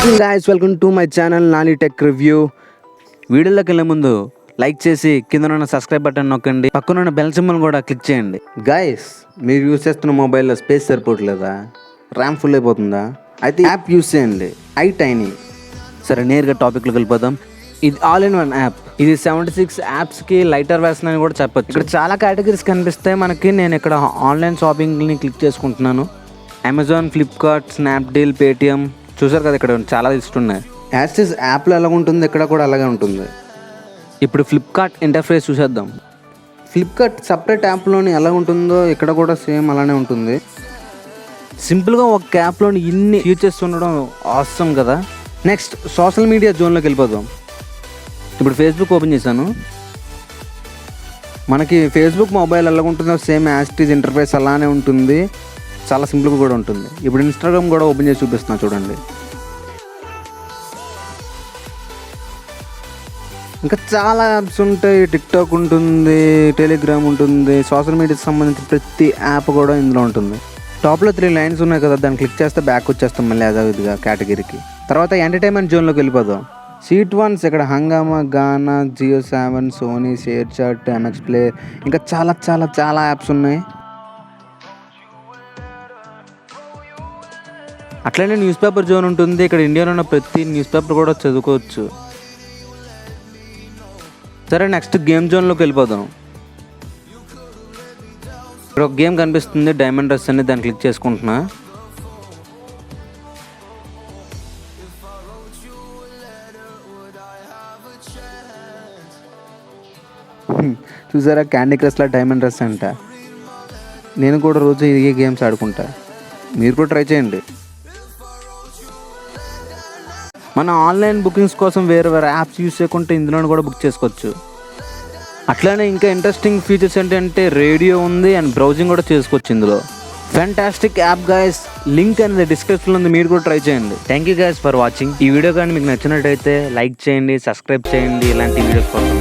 Okay guys, welcome to my channel Nani tech review. వీడియోలోకి వెళ్ళే ముందు లైక్ చేసి కింద ఉన్న సబ్స్క్రైబ్ బటన్ నొక్కండి, పక్కన ఉన్న బెల్ సింబల్ కూడా క్లిక్ చేయండి. గైస్, మీరు యూస్ చేస్తున్న మొబైల్లో స్పేస్ సరిపోవట్లేదా? ర్యామ్ ఫుల్ అయిపోతుందా? అయితే యాప్ యూస్ చేయండి, iTiny. సరే, నేరుగా టాపిక్లోకి వెళ్ళిపోదాం. ఇది ఆల్ ఇన్ వన్ యాప్. ఇది 76 యాప్స్కి లైటర్ వెర్షన్ అని కూడా చెప్పచ్చు. ఇక్కడ చాలా కేటగిరీస్ కనిపిస్తాయి మనకి. నేను ఇక్కడ ఆన్లైన్ షాపింగ్ని క్లిక్ చేసుకుంటున్నాను. Amazon, Flipkart, Snapdeal, Paytm. చూసారు కదా, ఇక్కడ చాలా లిస్ట్ ఉన్నాయి. యాక్సెస్ యాప్లో ఎలా ఉంటుంది, ఇక్కడ కూడా అలాగే ఉంటుంది. ఇప్పుడు ఫ్లిప్కార్ట్ ఇంటర్ఫేస్ చూసేద్దాం. ఫ్లిప్కార్ట్ సపరేట్ యాప్లోని ఎలా ఉంటుందో ఇక్కడ కూడా సేమ్ అలానే ఉంటుంది. సింపుల్గా ఒక యాప్లోని ఇన్ని ఫీచర్స్ ఉండడం ఆసమ్ కదా. నెక్స్ట్ సోషల్ మీడియా జోన్లోకి వెళ్ళిపోదాం. ఇప్పుడు ఫేస్బుక్ ఓపెన్ చేశాను. మనకి ఫేస్బుక్ మొబైల్ ఎలా ఉంటుందో సేమ్ యాస్టీజ్ ఇంటర్ఫేస్ అలానే ఉంటుంది. చాలా సింపుల్గా కూడా ఉంటుంది. ఇప్పుడు ఇన్స్టాగ్రామ్ కూడా ఓపెన్ చేసి చూపిస్తున్నాను చూడండి. ఇంకా చాలా యాప్స్ ఉంటాయి. టిక్టాక్ ఉంటుంది, టెలిగ్రామ్ ఉంటుంది. సోషల్ మీడియాకి సంబంధించిన ప్రతి యాప్ కూడా ఇందులో ఉంటుంది. టాప్లో 3 లైన్స్ ఉన్నాయి కదా, దాన్ని క్లిక్ చేస్తే బ్యాక్ వచ్చేస్తాం మళ్ళీ అదేవిధిగా కేటగిరీకి. తర్వాత ఎంటర్టైన్మెంట్ జోన్లోకి వెళ్ళిపోదాం. సీట్ వన్స్ ఇక్కడ Hungama, Gaana, Jio 7, Sony, ShareChat, MX play, ఇంకా చాలా చాలా చాలా యాప్స్ ఉన్నాయి. అట్లనే న్యూస్ పేపర్ జోన్ ఉంటుంది. ఇక్కడ ఇండియాలో ఉన్న ప్రతి న్యూస్ పేపర్ కూడా చదువుకోవచ్చు. సరే, నెక్స్ట్ గేమ్ జోన్లోకి వెళ్ళిపోదాం. ఇక్కడ ఒక గేమ్ కనిపిస్తుంది, డైమండ్ రష్ అని. దాన్ని క్లిక్ చేసుకుంటున్నా. చూసారా, క్యాండీ క్రష్లా డైమండ్ రష్ అంట. నేను కూడా రోజు ఈ గేమ్స్ ఆడుకుంటా, మీరు కూడా ట్రై చేయండి. మన ఆన్లైన్ బుకింగ్స్ కోసం వేరే వేరే యాప్స్ యూస్ చేయకుండా ఇందులో కూడా బుక్ చేసుకోవచ్చు. అట్లానే ఇంకా ఇంట్రెస్టింగ్ ఫీచర్స్ ఏంటంటే రేడియో ఉంది అండ్ బ్రౌజింగ్ కూడా చేసుకోవచ్చు ఇందులో. Fantastic app guys. లింక్ అనేది డిస్క్రిప్షన్లో ఉంది, మీరు కూడా ట్రై చేయండి. Thank you guys for watching. ఈ వీడియో కానీ మీకు నచ్చినట్టయితే లైక్ చేయండి, సబ్స్క్రైబ్ చేయండి ఇలాంటి వీడియోస్ కోసం.